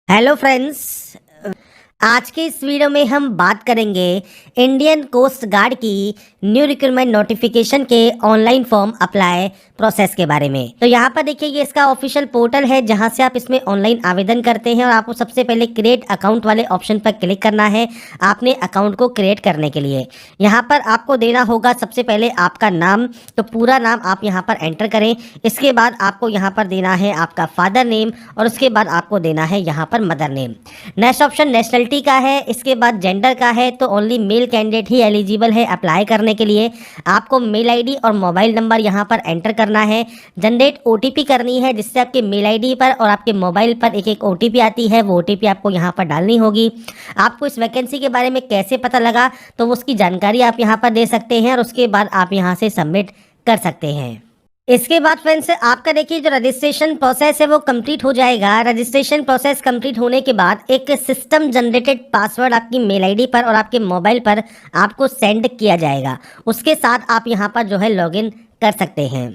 Hello friends. आज के इस वीडियो में हम बात करेंगे इंडियन कोस्ट गार्ड की न्यू रिक्रूटमेंट नोटिफिकेशन के ऑनलाइन फॉर्म अप्लाई प्रोसेस के बारे में। तो यहाँ पर देखिए, ये इसका ऑफिशियल पोर्टल है जहाँ से आप इसमें ऑनलाइन आवेदन करते हैं और आपको सबसे पहले क्रिएट अकाउंट वाले ऑप्शन पर क्लिक करना है आपने अकाउंट को क्रिएट करने के लिए। यहाँ पर आपको देना होगा सबसे पहले आपका नाम, तो पूरा नाम आप यहाँ पर एंटर करें। इसके बाद आपको यहाँ पर देना है आपका फादर नेम और उसके बाद आपको देना है यहाँ पर mother name. Next option nationality का है, इसके बाद जेंडर का है, तो ओनली मेल कैंडिडेट ही एलिजिबल है अप्लाई करने के लिए। आपको मेल आईडी और मोबाइल नंबर यहाँ पर एंटर करना है। जनरेट ओटीपी करनी है जिससे आपके मेल आईडी पर और आपके मोबाइल पर एक एक ओटीपी आती है, वो ओटीपी आपको यहाँ पर डालनी होगी। आपको इस वैकेंसी के बारे में कैसे पता लगा, तो उसकी जानकारी आप यहाँ पर दे सकते हैं और उसके बाद आप यहाँ से सबमिट कर सकते हैं। इसके बाद फ्रेंड्स आपका देखिए जो रजिस्ट्रेशन प्रोसेस है वो कंप्लीट हो जाएगा। रजिस्ट्रेशन प्रोसेस कंप्लीट होने के बाद एक सिस्टम जनरेटेड पासवर्ड आपकी मेल आईडी पर और आपके मोबाइल पर आपको सेंड किया जाएगा। उसके साथ आप यहाँ पर जो है लॉगिन कर सकते हैं।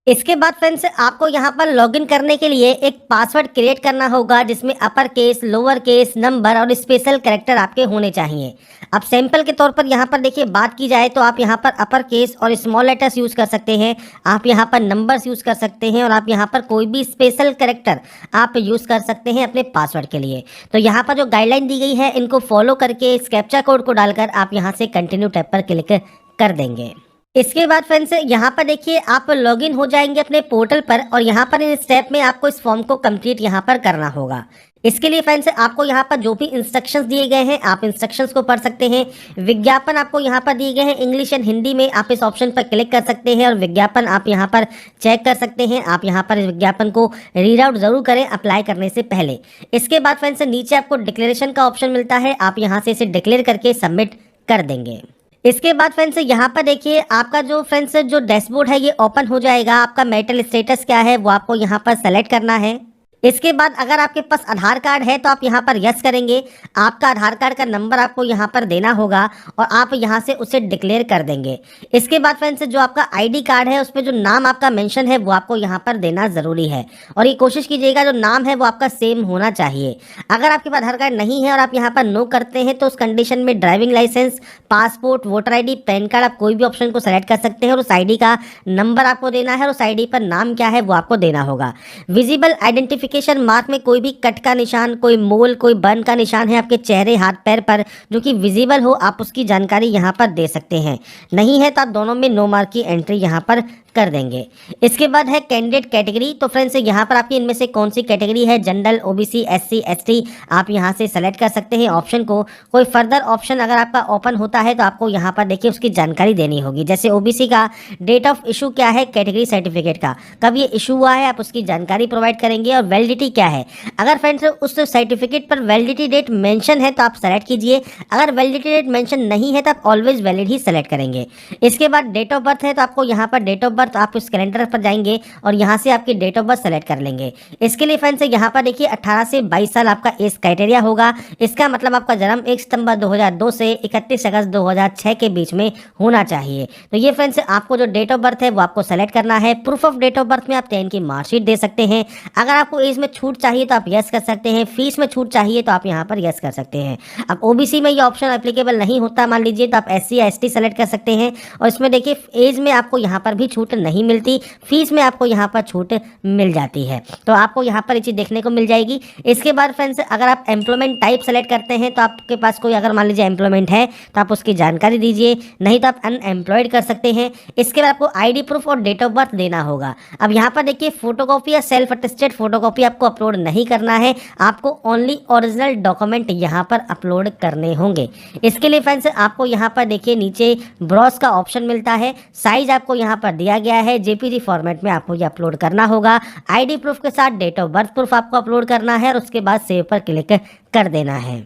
इसके बाद फ्रेंड्स आपको यहाँ पर लॉगिन करने के लिए एक पासवर्ड क्रिएट करना होगा जिसमें upper case, lower case, number और स्पेशल कैरेक्टर आपके होने चाहिए। अब सैंपल के तौर पर यहाँ पर देखिए बात की जाए तो आप यहाँ पर अपर केस और स्मॉल लेटर्स यूज़ कर सकते हैं, आप यहाँ पर नंबर्स यूज़ कर सकते हैं और आप यहाँ पर कोई भी स्पेशल कैरेक्टर आप यूज़ कर सकते हैं अपने पासवर्ड के लिए। तो यहाँ पर जो गाइडलाइन दी गई है इनको फॉलो करके इस कैप्चा कोड को डालकर आप यहाँ से कंटिन्यू टैब पर क्लिक कर देंगे। इसके बाद फ्रेंड्स यहाँ पर देखिए आप लॉगिन हो जाएंगे अपने पोर्टल पर और यहाँ पर इन स्टेप में आपको इस फॉर्म को कंप्लीट यहाँ पर करना होगा। इसके लिए फ्रेंड्स आपको यहाँ पर जो भी इंस्ट्रक्शंस दिए गए हैं आप इंस्ट्रक्शंस को पढ़ सकते हैं। विज्ञापन आपको यहाँ पर दिए गए हैं इंग्लिश एंड हिंदी में, आप इस ऑप्शन पर क्लिक कर सकते हैं और विज्ञापन आप यहाँ पर चेक कर सकते हैं। आप यहाँ पर इस विज्ञापन को रीड आउट जरूर करें अप्लाई करने से पहले। इसके बाद फ्रेंड्स नीचे आपको डिक्लेरेशन का ऑप्शन मिलता है, आप यहाँ से इसे डिक्लेयर करके सबमिट कर देंगे। इसके बाद फ्रेंड्स यहाँ पर देखिए आपका जो फ्रेंड्स जो डैशबोर्ड है ये ओपन हो जाएगा। आपका मैरिटल स्टेटस क्या है वो आपको यहाँ पर सेलेक्ट करना है। इसके बाद अगर आपके पास आधार कार्ड है तो आप यहाँ पर यस करेंगे। आपका आधार कार्ड का नंबर आपको यहाँ पर देना होगा और आप यहाँ से उसे डिक्लेयर कर देंगे। इसके बाद फ्रेंड्स जो आपका आईडी कार्ड है उसमें जो नाम आपका मेंशन है वो आपको यहाँ पर देना ज़रूरी है और ये कोशिश कीजिएगा जो नाम है वो आपका सेम होना चाहिए। अगर आपके पास आधार कार्ड नहीं है और आप यहाँ पर नो करते हैं तो उस कंडीशन में driving licence, passport, voter I D, PAN card आप कोई भी ऑप्शन को सेलेक्ट कर सकते हैं और उस आई का नंबर आपको देना है और उस आई पर नाम क्या है वो आपको देना होगा। विजिबल आइडेंटिफिकेशन मार्क में कोई भी कट का निशान, कोई मोल, कोई बर्न का निशान है आपके चेहरे, हाथ, पैर पर जो कि विजिबल हो आप उसकी जानकारी यहाँ पर दे सकते हैं। नहीं है तो आप दोनों में नो मार्क की एंट्री यहाँ पर कर देंगे। इसके बाद है कैंडिडेट कैटेगरी। तो फ्रेंड्स यहाँ पर आपकी इनमें से कौन सी कैटेगरी है, जनरल, ओबीसी, एससी, एसटी, आप यहाँ से सेलेक्ट कर सकते हैं ऑप्शन को। कोई फर्दर ऑप्शन अगर आपका ओपन होता है तो आपको यहाँ पर देखिए उसकी जानकारी देनी होगी। जैसे ओबीसी का डेट ऑफ इशू क्या है, कैटेगरी सर्टिफिकेट का कब ये इशू हुआ है आप उसकी जानकारी प्रोवाइड करेंगे और वैलिडिटी क्या है। अगर फ्रेंड्स उस सर्टिफिकेट पर वैलिडिटी डेट मेंशन है तो आप सेलेक्ट कीजिए, अगर वैलिडिटी डेट मेंशन नहीं है तो आप ऑलवेज वैलिड ही सेलेक्ट करेंगे। इसके बाद डेट ऑफ बर्थ है तो आपको यहाँ पर डेट ऑफ बर्थ आप इस कैलेंडर पर जाएंगे और यहाँ से आपकी डेट ऑफ बर्थ सेलेक्ट कर लेंगे। इसके लिए फ्रेंड्स यहाँ पर देखिए 18 से 22 साल आपका एज क्राइटेरिया होगा। इसका मतलब आपका जन्म 1 सितंबर 2002 से 31 अगस्त 2006 के बीच में होना चाहिए। तो ये फ्रेंड्स आपको जो डेट ऑफ बर्थ है वो आपको सेलेक्ट करना है। Proof of date of birth में आप 10 की मार्कशीट दे सकते हैं। अगर आपको एज में छूट चाहिए तो आप यस कर सकते हैं, फीस में छूट चाहिए तो आप यहाँ पर यस कर सकते हैं। अब ओबीसी में ये ऑप्शन एप्लीकेबल नहीं होता मान लीजिए तो आप एससी या एसटी सेलेक्ट कर सकते हैं और इसमें देखिए एज में आपको यहाँ पर भी छूट नहीं मिलती, फीस में आपको यहाँ पर छूट मिल जाती है। तो आपको यहाँ पर ये चीज़ देखने को मिल जाएगी। इसके बाद फ्रेंड्स अगर आप एम्प्लॉयमेंट टाइप सेलेक्ट करते हैं तो आपके पास कोई अगर मान लीजिए एम्प्लॉयमेंट है तो आप उसकी जानकारी दीजिए, नहीं तो आप अनएम्प्लॉयड कर सकते हैं। इसके बाद आपको आईडी प्रूफ और डेट ऑफ बर्थ देना होगा। अब यहाँ पर देखिए फोटोकॉपी या सेल्फ अटेस्टेड फोटोकॉपी आपको अपलोड नहीं करना है, आपको ओनली ओरिजिनल डॉक्यूमेंट यहाँ पर अपलोड करने होंगे। इसके लिए फ्रेंड्स आपको यहाँ पर देखिए नीचे ब्राउज का ऑप्शन मिलता है, साइज आपको यहाँ पर दिया गया है, जेपीजी फॉर्मेट में आपको ये अपलोड करना होगा। आईडी प्रूफ के साथ डेट ऑफ बर्थ प्रूफ आपको अपलोड करना है और उसके बाद सेव पर क्लिक कर देना है।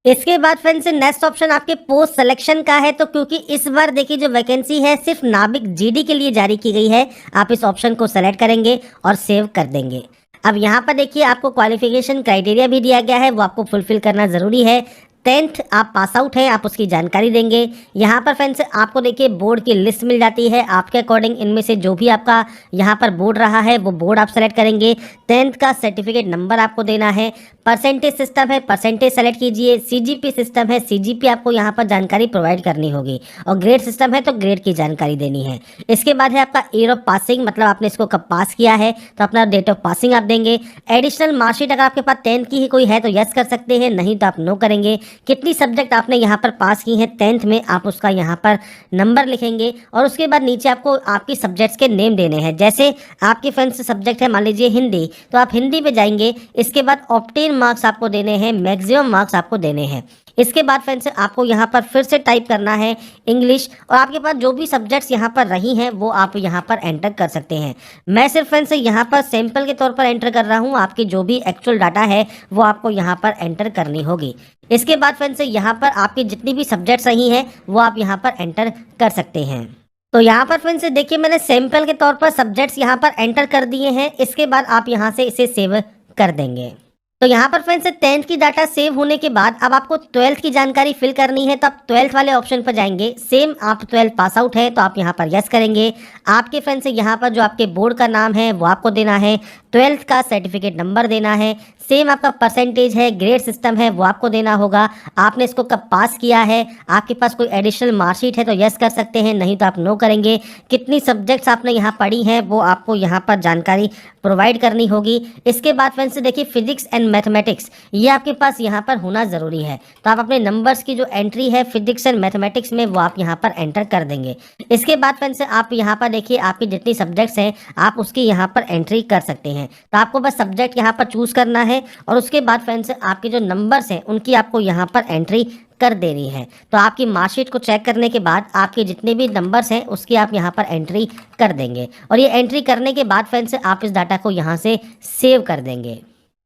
इसके बाद फ्रेंड्स नेक्स्ट ऑप्शन आपके पोस्ट सिलेक्शन का है। तो क्योंकि इस बार देखिए जो वैकेंसी है सिर्फ नाविक जीडी के लिए जारी की गई है, आप इस ऑप्शन को सेलेक्ट करेंगे और सेव कर देंगे। अब यहाँ पर देखिए आपको क्वालिफिकेशन क्राइटेरिया भी दिया गया है, वो आपको फुलफिल करना ज़रूरी है। 10th आप पास आउट हैं, आप उसकी जानकारी देंगे। यहाँ पर फ्रेंड्स आपको देखिए बोर्ड की लिस्ट मिल जाती है, आपके अकॉर्डिंग इनमें से जो भी आपका यहाँ पर बोर्ड रहा है वो बोर्ड आप सेलेक्ट करेंगे। 10th का सर्टिफिकेट नंबर आपको देना है। परसेंटेज सिस्टम है, परसेंटेज सेलेक्ट कीजिए। सीजीपी सिस्टम है, सीजीपी आपको यहाँ पर जानकारी प्रोवाइड करनी होगी। और ग्रेड सिस्टम है तो ग्रेड की जानकारी देनी है। इसके बाद है आपका ईयर ऑफ पासिंग, मतलब आपने इसको कब पास किया है तो अपना डेट ऑफ पासिंग आप देंगे। एडिशनल मार्कशीट अगर आपके पास 10th की ही कोई है तो यस कर सकते हैं, नहीं तो आप नो करेंगे। कितनी सब्जेक्ट आपने यहाँ पर पास की हैं 10th में, आप उसका यहाँ पर नंबर लिखेंगे। और उसके बाद नीचे आपको आपकी सब्जेक्ट्स के नेम देने हैं। जैसे आपके फ्रेंड्स सब्जेक्ट है मान लीजिए हिंदी, तो आप हिंदी पे जाएंगे। इसके बाद ऑब्टेन मार्क्स आपको देने हैं, मैक्सिमम मार्क्स आपको देने हैं। इसके बाद फ्रेंड्स आपको यहाँ पर फिर से टाइप करना है इंग्लिश, और आपके पास जो भी सब्जेक्ट्स यहाँ पर रही हैं वो आप यहाँ पर एंटर कर सकते हैं। मैं सिर्फ फ्रेंड्स यहाँ पर सैंपल के तौर पर एंटर कर रहा हूँ, आपकी जो भी एक्चुअल डाटा है वो आपको यहाँ पर एंटर करनी होगी। इसके बाद फ्रेंड्स यहाँ पर आपकी जितनी भी सब्जेक्ट्स रही हैं वो आप यहाँ पर एंटर कर सकते हैं। तो यहाँ पर फ्रेंड्स देखिए मैंने सैंपल के तौर पर सब्जेक्ट्स यहाँ पर एंटर कर दिए हैं। इसके बाद आप यहाँ से इसे सेव कर देंगे। तो यहाँ पर फ्रेंड्स 10th की डाटा सेव होने के बाद अब आपको 12th की जानकारी फिल करनी है, तो आप 12th वाले ऑप्शन पर जाएंगे। सेम आप 12th पास आउट है तो आप यहाँ पर यस करेंगे। आपके फ्रेंड्स यहाँ पर जो आपके बोर्ड का नाम है वो आपको देना है। 12th का सर्टिफिकेट नंबर देना है। सेम आपका परसेंटेज है, ग्रेड सिस्टम है वो आपको देना होगा। आपने इसको कब पास किया है, आपके पास कोई एडिशनल मार्कशीट है तो यस कर सकते हैं, नहीं तो आप नो करेंगे। कितनी सब्जेक्ट्स आपने यहाँ पढ़ी हैं वो आपको यहाँ पर जानकारी प्रोवाइड करनी होगी। इसके बाद फ्रेंड्स देखिए फिजिक्स एंड मैथमेटिक्स ये आपके पास यहाँ पर होना ज़रूरी है, तो आप अपने नंबर्स की जो एंट्री है फिजिक्स एंड मैथमेटिक्स में वो आप यहाँ पर एंटर कर देंगे। इसके बाद फ्रेंड्स आप यहाँ पर देखिए आपकी जितनी सब्जेक्ट्स हैं आप उसकी यहाँ पर एंट्री कर सकते हैं। तो आपको बस सब्जेक्ट यहाँ पर चूज़ करना है और उसके बाद फ्रेंड्स आपके जो नंबर्स हैं उनकी आपको यहाँ पर एंट्री कर देनी है। तो आपकी मार्कशीट को चेक करने के बाद आपके जितने भी नंबर्स हैं उसकी आप यहाँ पर एंट्री कर देंगे। और ये एंट्री करने के बाद फ्रेंड्स आप इस डाटा को यहाँ से सेव कर देंगे।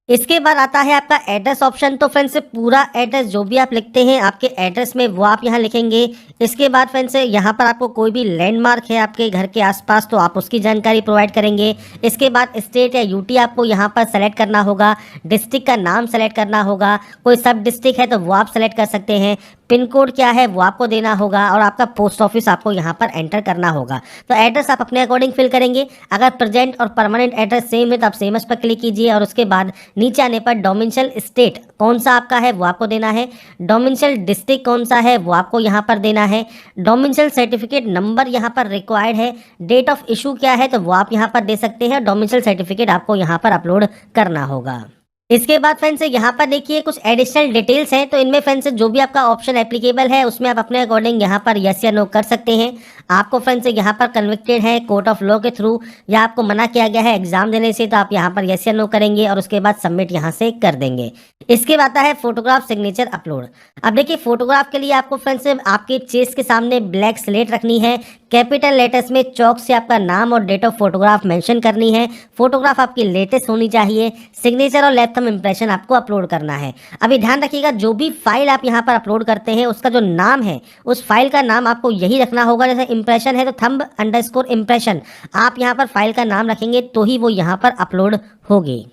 इसके बाद आता है आपका एड्रेस ऑप्शन। तो फ्रेंड्स पूरा एड्रेस जो भी आप लिखते हैं आपके एड्रेस में वो आप यहाँ लिखेंगे। इसके बाद फ्रेंड्स यहाँ पर आपको कोई भी लैंडमार्क है आपके घर के आसपास तो आप उसकी जानकारी प्रोवाइड करेंगे। इसके बाद स्टेट या यूटी आपको यहाँ पर सेलेक्ट करना होगा। डिस्ट्रिक्ट का नाम सेलेक्ट करना होगा। कोई सब डिस्ट्रिक्ट है तो वो आप सेलेक्ट कर सकते हैं। पिन कोड क्या है वो आपको देना होगा और आपका पोस्ट ऑफिस आपको यहाँ पर एंटर करना होगा। तो एड्रेस आप अपने अकॉर्डिंग फिल करेंगे। अगर प्रेजेंट और परमानेंट एड्रेस सेम है तो आप सेमस पर क्लिक कीजिए और उसके बाद नीचे आने पर डोमिसाइल स्टेट कौन सा आपका है वो आपको देना है। डोमिसाइल डिस्ट्रिक्ट कौन सा है वो आपको यहाँ पर देना है। डोमिसाइल सर्टिफिकेट नंबर यहाँ पर रिक्वायर्ड है। डेट ऑफ इशू क्या है तो वो आप यहाँ पर दे सकते हैं। डोमिसाइल सर्टिफिकेट आपको यहाँ पर अपलोड करना होगा। इसके बाद फ्रेंड्स यहाँ पर देखिए कुछ एडिशनल डिटेल्स हैं। तो इनमें फ्रेंड्स जो भी आपका ऑप्शन एप्लीकेबल है उसमें आप अपने अकॉर्डिंग यहाँ पर यस या नो कर सकते हैं। आपको फ्रेंड्स यहाँ पर कन्विक्टेड है कोर्ट ऑफ लॉ के थ्रू या आपको मना किया गया है एग्जाम देने से, तो आप यहाँ पर यस या नो करेंगे और उसके बाद सबमिट यहाँ से कर देंगे। इसके बाद आता है फोटोग्राफ सिग्नेचर अपलोड। अब देखिए फोटोग्राफ के लिए आपको फ्रेंड्स आपके चेस्ट के सामने ब्लैक स्लेट रखनी है। कैपिटल लेटर्स में चौक से आपका नाम और डेट ऑफ फोटोग्राफ मेंशन करनी है। फोटोग्राफ आपकी लेटेस्ट होनी चाहिए। सिग्नेचर और लेफ्ट थंब इंप्रेशन आपको अपलोड करना है। अभी ध्यान रखिएगा जो भी फाइल आप यहाँ पर अपलोड करते हैं उसका जो नाम है उस फाइल का नाम आपको यही रखना होगा। जैसे इंप्रेशन है तो थंब अंडरस्कोर इंप्रेशन आप यहाँ पर फाइल का नाम रखेंगे तो ही वो यहाँ पर अपलोड होगी।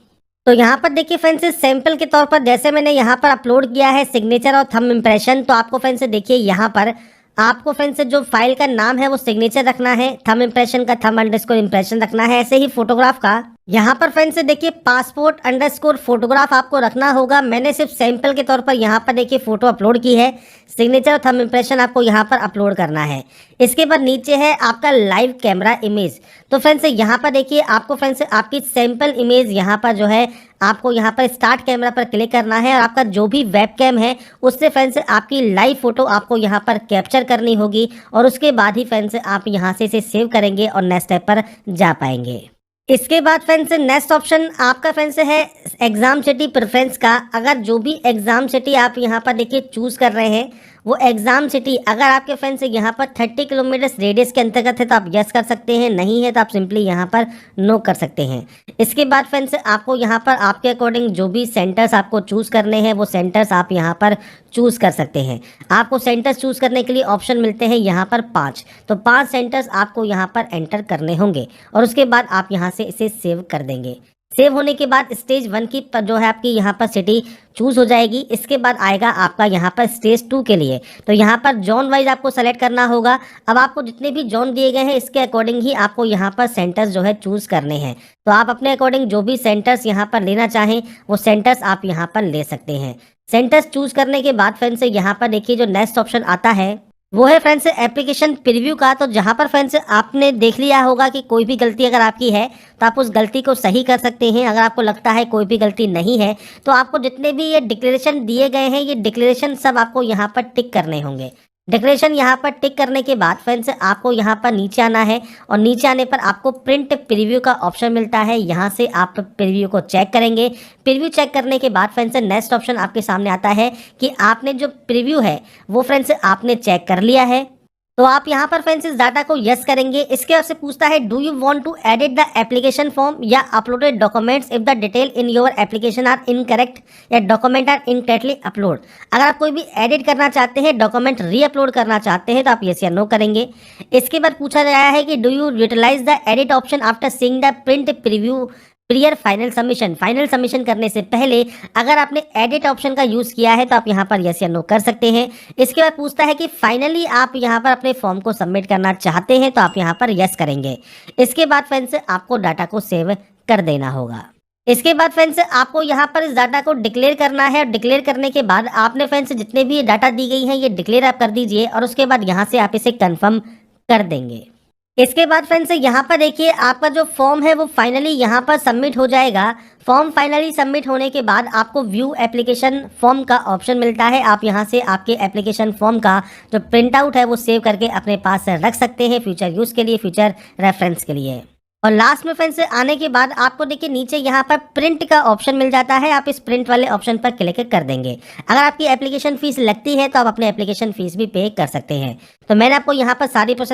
तो यहाँ पर देखिए फ्रेंड्स सैंपल के तौर पर जैसे मैंने यहाँ पर अपलोड किया है सिग्नेचर और थंब इंप्रेशन, तो आपको फ्रेंड्स देखिए यहाँ पर आपको फ्रेंड्स जो फाइल का नाम है वो सिग्नेचर रखना है। थंब इंप्रेशन का थंब अंडरस्कोर इंप्रेशन रखना है। ऐसे ही फोटोग्राफ का यहाँ पर फ्रेंड्स देखिए पासपोर्ट अंडरस्कोर फोटोग्राफ आपको रखना होगा। मैंने सिर्फ सैंपल के तौर पर यहाँ पर देखिए फोटो अपलोड की है। सिग्नेचर और थंब इंप्रेशन आपको यहाँ पर अपलोड करना है। इसके बाद नीचे है आपका लाइव कैमरा इमेज। तो फ्रेंड्स यहाँ पर देखिए आपको फ्रेंड्स आपकी सैंपल इमेज यहाँ पर जो है आपको यहाँ पर स्टार्ट कैमरा पर क्लिक करना है और आपका जो भी वेब कैम है उससे फ्रेंड्स आपकी लाइव फोटो आपको यहाँ पर कैप्चर करनी होगी और उसके बाद ही फ्रेंड्स आप यहाँ से इसे सेव करेंगे और नेक्स्ट स्टेप पर जा पाएंगे। इसके बाद फ्रेंड्स नेक्स्ट ऑप्शन आपका फ्रेंड्स है एग्जाम सिटी प्रेफरेंस का। अगर जो भी एग्जाम सिटी आप यहाँ पर देखिए चूज कर रहे हैं वो एग्जाम सिटी अगर आपके फ्रेंड्स यहाँ पर 30 किलोमीटर रेडियस के अंतर्गत है तो आप यस कर सकते हैं, नहीं है तो आप सिंपली यहाँ पर नो कर सकते हैं। इसके बाद फ्रेंड्स आपको यहाँ पर आपके अकॉर्डिंग जो भी सेंटर्स आपको चूज़ करने हैं वो सेंटर्स आप यहाँ पर चूज़ कर सकते हैं। आपको सेंटर्स चूज़ करने के लिए ऑप्शन मिलते हैं यहाँ पर 5, तो 5 सेंटर्स आपको यहाँ पर एंटर करने होंगे और उसके बाद आप यहाँ से इसे सेव कर देंगे। सेव होने के बाद स्टेज 1 की जो है आपकी यहाँ पर सिटी चूज हो जाएगी। इसके बाद आएगा आपका यहाँ पर स्टेज 2 के लिए। तो यहाँ पर जोन वाइज आपको सेलेक्ट करना होगा। अब आपको जितने भी जोन दिए गए हैं इसके अकॉर्डिंग ही आपको यहाँ पर सेंटर्स जो है चूज करने हैं। तो आप अपने अकॉर्डिंग जो भी सेंटर्स यहाँ पर लेना चाहें वो सेंटर्स आप यहाँ पर ले सकते हैं। सेंटर्स चूज करने के बाद फ्रेंड्स यहाँ पर देखिए जो नेक्स्ट ऑप्शन आता है वो है फ्रेंड्स एप्लीकेशन प्रीव्यू का। तो जहां पर फ्रेंड्स आपने देख लिया होगा कि कोई भी गलती अगर आपकी है तो आप उस गलती को सही कर सकते हैं। अगर आपको लगता है कोई भी गलती नहीं है तो आपको जितने भी ये डिक्लेरेशन दिए गए हैं ये डिक्लेरेशन सब आपको यहाँ पर टिक करने होंगे। डिक्लेरेशन यहाँ पर टिक करने के बाद फ्रेंड्स आपको यहाँ पर नीचे आना है और नीचे आने पर आपको प्रिंट प्रीव्यू का ऑप्शन मिलता है। यहाँ से आप प्रीव्यू को चेक करेंगे। प्रीव्यू चेक करने के बाद फ्रेंड्स नेक्स्ट ऑप्शन आपके सामने आता है कि आपने जो प्रीव्यू है वो फ्रेंड्स आपने चेक कर लिया है। तो आप यहाँ पर फ्रेंड्स इस डाटा को यस करेंगे। इसके बाद से पूछता है do you want to edit the application form या uploaded documents if the detail in your application are incorrect या डॉक्यूमेंट आर इनकरेक्टली अपलोड। अगर आप कोई भी एडिट करना चाहते हैं, डॉक्यूमेंट री अपलोड करना चाहते हैं तो आप यस या नो करेंगे। इसके बाद पूछा गया है कि do you utilise the edit option after seeing the print preview prior final submission. Final submission करने से पहले अगर आपने एडिट ऑप्शन का यूज किया है तो आप यहाँ पर यस या नो कर सकते हैं। इसके बाद पूछता है कि फाइनली आप यहाँ पर अपने फॉर्म को सबमिट करना चाहते हैं तो आप यहाँ पर यस करेंगे। इसके बाद फ्रेंड्स आपको डाटा को सेव कर देना होगा। इसके बाद फ्रेंड्स आपको यहाँ पर इस डाटा को डिक्लेयर करना है। डिक्लेयर करने के बाद आपने फ्रेंड्स जितने भी डाटा दी गई हैं ये डिक्लेयर आप कर दीजिए और उसके बाद यहाँ से आप इसे कंफर्म कर देंगे। इसके बाद फ्रेंड्स यहाँ पर देखिए आपका जो फॉर्म है वो फाइनली यहाँ पर सबमिट हो जाएगा। फॉर्म फाइनली सबमिट होने के बाद आपको व्यू एप्लीकेशन फॉर्म का ऑप्शन मिलता है। आप यहाँ से आपके एप्लीकेशन फॉर्म का जो प्रिंट आउट है वो सेव करके अपने पास रख सकते हैं फ्यूचर यूज़ के लिए, फ्यूचर रेफरेंस के लिए। और लास्ट में फ्रेंड्स आने के बाद आपको देखिए नीचे यहाँ पर प्रिंट का ऑप्शन मिल जाता है। आप इस प्रिंट वाले ऑप्शन पर क्लिक कर देंगे। अगर आपकी एप्लीकेशन फीस लगती है तो आप अपने एप्लीकेशन फीस भी पे कर सकते हैं। तो मैंने आपको यहाँ पर सारी प्रोसेस